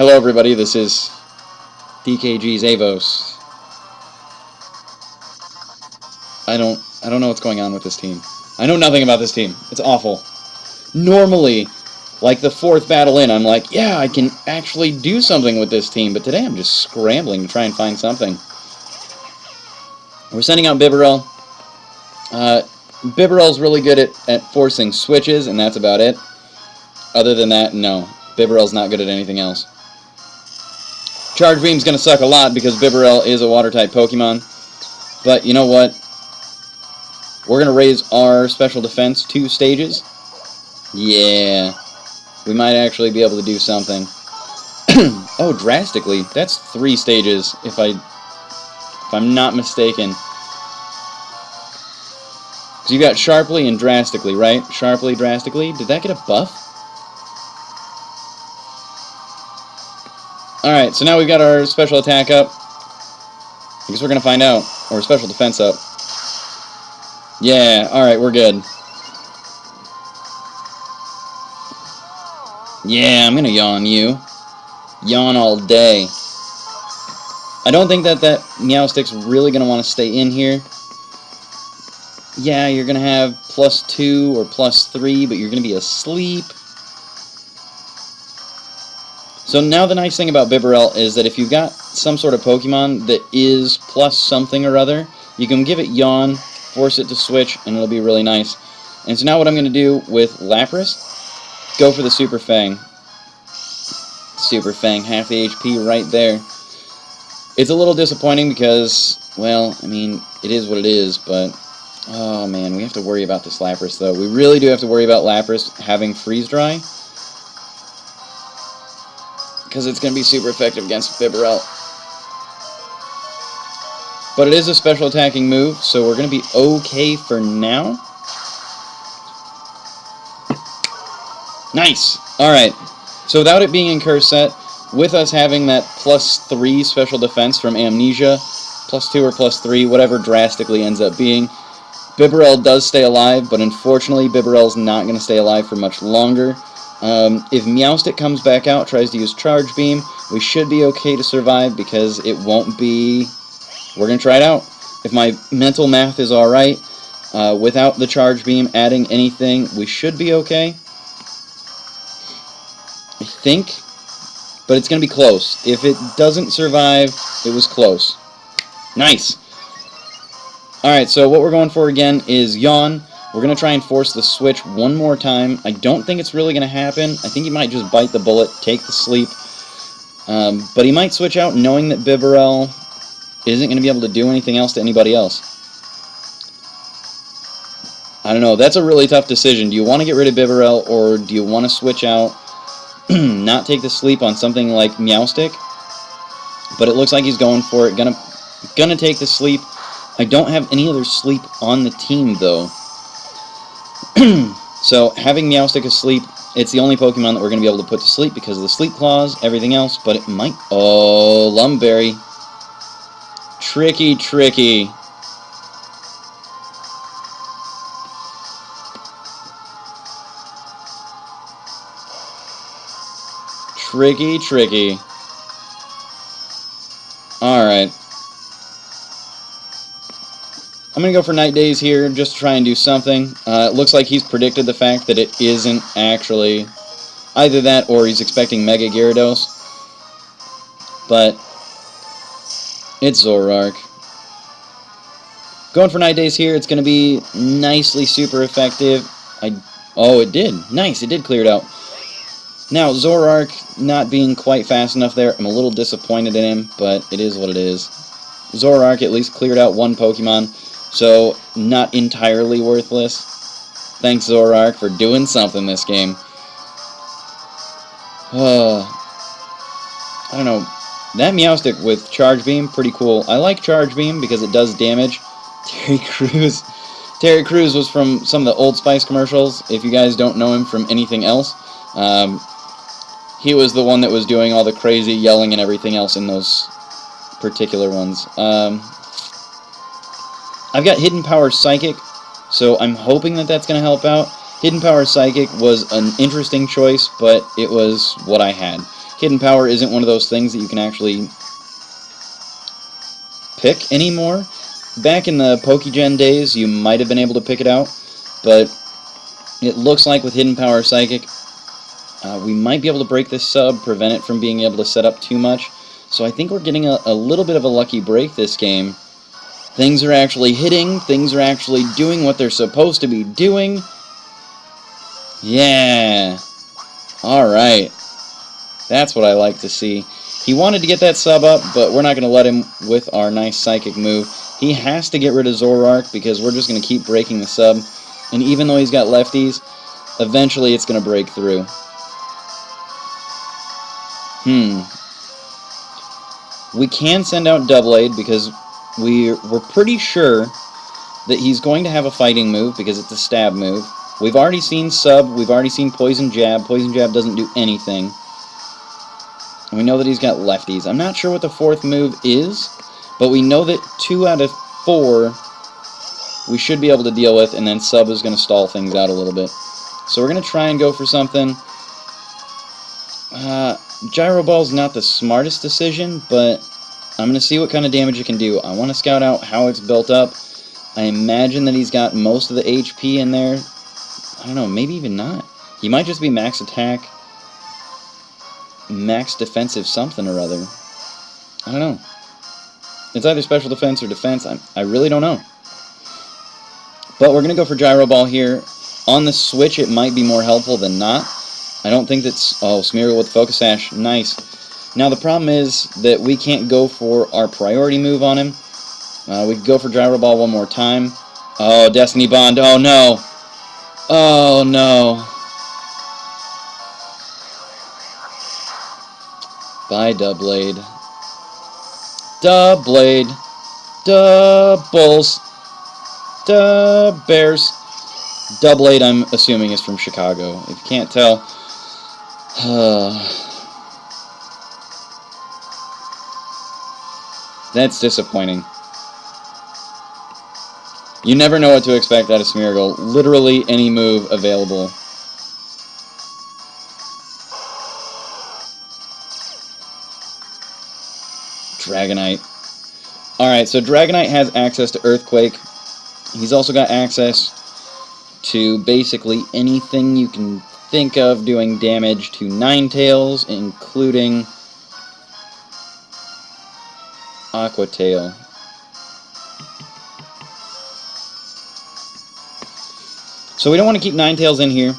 Hello everybody, this is DKG's Avos. I don't know what's going on with this team. I know nothing about this team. It's awful. Normally, like the fourth battle in, I'm like, yeah, I can actually do something with this team, but today I'm just scrambling to try and find something. We're sending out Bibarel. Bibarel's really good at forcing switches, and that's about it. Other than that, no. Bibarel's not good at anything else. Charge Beam's going to suck a lot because Bibarel is a Water-type Pokemon. But you know what? We're going to raise our special defense 2 stages. Yeah. We might actually be able to do something. Oh, drastically. That's 3 stages, if I'm not mistaken. So you got Sharply and Drastically, right? Sharply, Drastically. Did that get a buff? Alright, so now we've got our special attack up. I guess we're going to find out. Or special defense up. Yeah, alright, we're good. Yeah, I'm going to yawn you. Yawn all day. I don't think that Meowstick's really going to want to stay in here. Yeah, you're going to have +2 or +3, but you're going to be asleep. So now the nice thing about Bibarel is that if you've got some sort of Pokemon that is plus something or other, you can give it Yawn, force it to switch, and it'll be really nice. And so now what I'm going to do with Lapras, go for the Super Fang. Super Fang, half the HP right there. It's a little disappointing because, well, I mean, it is what it is, but, oh man, we have to worry about this Lapras though. We really do have to worry about Lapras having Freeze Dry, because it's going to be super effective against Bibarel. But it is a special attacking move, so we're going to be okay for now. Nice! Alright, so without it being in Curse Set, with us having that +3 special defense from Amnesia, +2 or +3, whatever drastically ends up being, Bibarel does stay alive, but unfortunately Bibarel's not going to stay alive for much longer. If Meowstick comes back out, tries to use Charge Beam, we should be okay to survive because it won't be... We're going to try it out. If my mental math is alright, without the Charge Beam adding anything, we should be okay. I think. But it's going to be close. If it doesn't survive, it was close. Nice! Alright, so what we're going for again is Yawn. We're going to try and force the switch one more time. I don't think it's really going to happen. I think he might just bite the bullet, take the sleep. But he might switch out knowing that Bibarel isn't going to be able to do anything else to anybody else. I don't know. That's a really tough decision. Do you want to get rid of Bibarel, or do you want to switch out, not take the sleep on something like Meowstick? But it looks like he's going for it. Gonna take the sleep. I don't have any other sleep on the team, though. So, having Meowstick asleep, it's the only Pokemon that we're going to be able to put to sleep because of the Sleep Claws, everything else, but it might... Oh, Lumberry. Tricky, tricky. Tricky, tricky. Alright. I'm going to go for Night Days here, just to try and do something. It looks like he's predicted the fact that it isn't actually either that or he's expecting Mega Gyarados. But it's Zoroark. Going for Night Days here, it's going to be nicely super effective. Oh, it did. Nice, it did clear it out. Now, Zoroark not being quite fast enough there. I'm a little disappointed in him, but it is what it is. Zoroark at least cleared out one Pokemon. So, not entirely worthless. Thanks, Zoroark, for doing something this game. I don't know. That Meowstick with Charge Beam, pretty cool. I like Charge Beam because it does damage. Terry Crews. Terry Crews was from some of the Old Spice commercials, if you guys don't know him from anything else. He was the one that was doing all the crazy yelling and everything else in those particular ones. I've got Hidden Power Psychic, so I'm hoping that that's going to help out. Hidden Power Psychic was an interesting choice, but it was what I had. Hidden Power isn't one of those things that you can actually pick anymore. Back in the Pokegen days, you might have been able to pick it out, but it looks like with Hidden Power Psychic, we might be able to break this sub, prevent it from being able to set up too much. So I think we're getting a little bit of a lucky break this game. Things are actually hitting, things are actually doing what they're supposed to be doing. Yeah. Alright. That's what I like to see. He wanted to get that sub up, but we're not going to let him with our nice Psychic move. He has to get rid of Zoroark because we're just going to keep breaking the sub. And even though he's got lefties, eventually it's going to break through. We can send out Doublade because we're pretty sure that he's going to have a fighting move because it's a stab move. We've already seen Sub, we've already seen Poison Jab. Poison Jab doesn't do anything. And we know that he's got lefties. I'm not sure what the fourth move is, but we know that 2 out of 4 we should be able to deal with, and then Sub is going to stall things out a little bit. So we're going to try and go for something. Gyro Ball's not the smartest decision, but I'm going to see what kind of damage it can do. I want to scout out how it's built up. I imagine that he's got most of the HP in there. I don't know, maybe even not. He might just be max attack, max defensive something or other. I don't know. It's either special defense or defense. I really don't know. But we're going to go for Gyro Ball here. On the Switch, it might be more helpful than not. I don't think that's... Oh, Smeargle with Focus Sash. Nice. Now, the problem is that we can't go for our priority move on him. We could go for Gyro Ball one more time. Oh, Destiny Bond. Oh, no. Oh, no. Bye, Doublade. Doublade. Doubles. Bears. Doublade, I'm assuming, is from Chicago. If you can't tell. That's disappointing. You never know what to expect out of Smeargle. Literally any move available. Dragonite. Alright, so Dragonite has access to Earthquake. He's also got access to basically anything you can think of doing damage to Ninetales, including Aqua Tail. So we don't want to keep Ninetales in here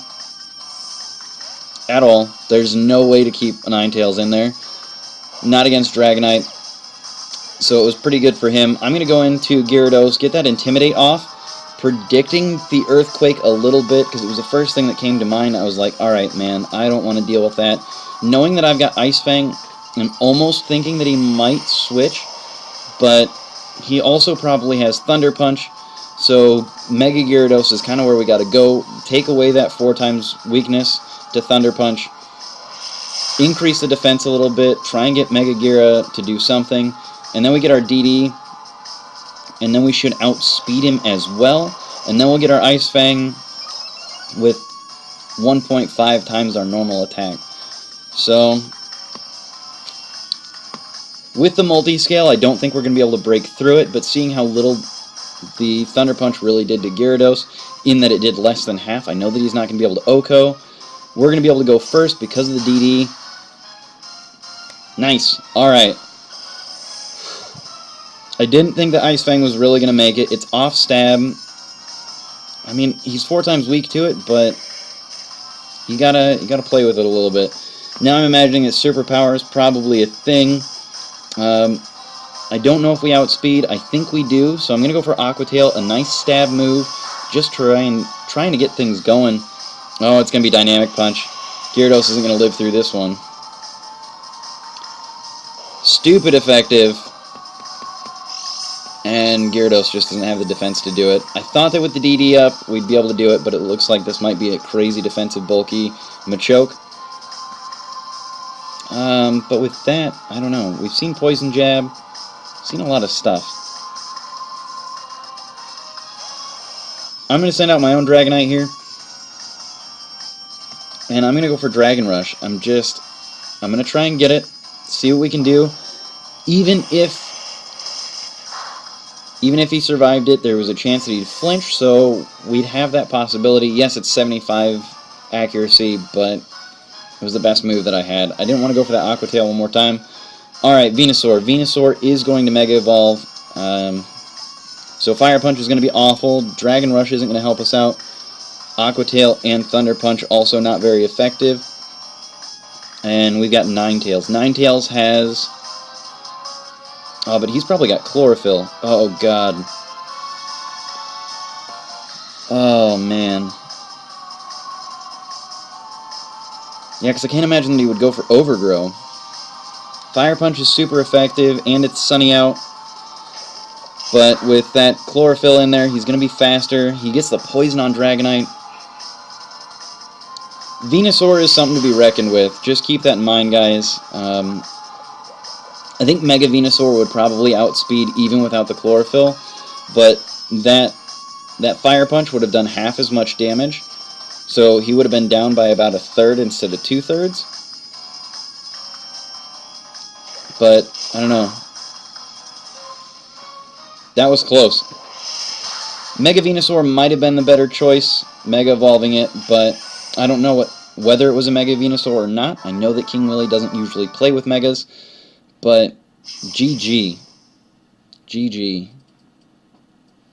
at all. There's no way to keep Ninetales in there. Not against Dragonite. So it was pretty good for him. I'm going to go into Gyarados, get that Intimidate off, predicting the Earthquake a little bit, because it was the first thing that came to mind. I was like, alright, man, I don't want to deal with that. Knowing that I've got Ice Fang, I'm almost thinking that he might switch, but he also probably has Thunder Punch, so Mega Gyarados is kind of where we got to go. Take away that 4 times weakness to Thunder Punch, increase the defense a little bit, try and get Mega Gyara to do something, and then we get our DD, and then we should outspeed him as well, and then we'll get our Ice Fang with 1.5 times our normal attack. So, with the multi-scale, I don't think we're going to be able to break through it, but seeing how little the Thunder Punch really did to Gyarados, in that it did less than half, I know that he's not going to be able to OHKO. We're going to be able to go first because of the DD. Nice. Alright. I didn't think that Ice Fang was really going to make it. It's off stab. I mean, he's 4 times weak to it, but you gotta play with it a little bit. Now I'm imagining that Superpower is probably a thing. I don't know if we outspeed. I think we do, so I'm going to go for Aqua Tail, a nice stab move, just trying to get things going. Oh, it's going to be Dynamic Punch. Gyarados isn't going to live through this one. Stupid effective. And Gyarados just doesn't have the defense to do it. I thought that with the DD up, we'd be able to do it, but it looks like this might be a crazy defensive, bulky Machoke. But with that, I don't know. We've seen Poison Jab. Seen a lot of stuff. I'm going to send out my own Dragonite here. And I'm going to go for Dragon Rush. I'm just I'm going to try and get it, see what we can do. Even if he survived it, there was a chance that he'd flinch, so we'd have that possibility. Yes, it's 75 accuracy, but it was the best move that I had. I didn't want to go for that Aqua Tail one more time. Alright, Venusaur. Venusaur is going to Mega Evolve. So Fire Punch is going to be awful. Dragon Rush isn't going to help us out. Aqua Tail and Thunder Punch also not very effective. And we've got Ninetales. Ninetales has... Oh, but he's probably got Chlorophyll. Oh, God. Oh, man. Yeah, because I can't imagine that he would go for Overgrow. Fire Punch is super effective, and it's sunny out. But with that Chlorophyll in there, he's going to be faster. He gets the Poison on Dragonite. Venusaur is something to be reckoned with. Just keep that in mind, guys. I think Mega Venusaur would probably outspeed even without the Chlorophyll, but that Fire Punch would have done half as much damage, so he would have been down by about 1/3 instead of 2/3. But, I don't know. That was close. Mega Venusaur might have been the better choice, Mega Evolving it, but I don't know whether it was a Mega Venusaur or not. I know that KingWilly doesn't usually play with Megas, but GG. GG.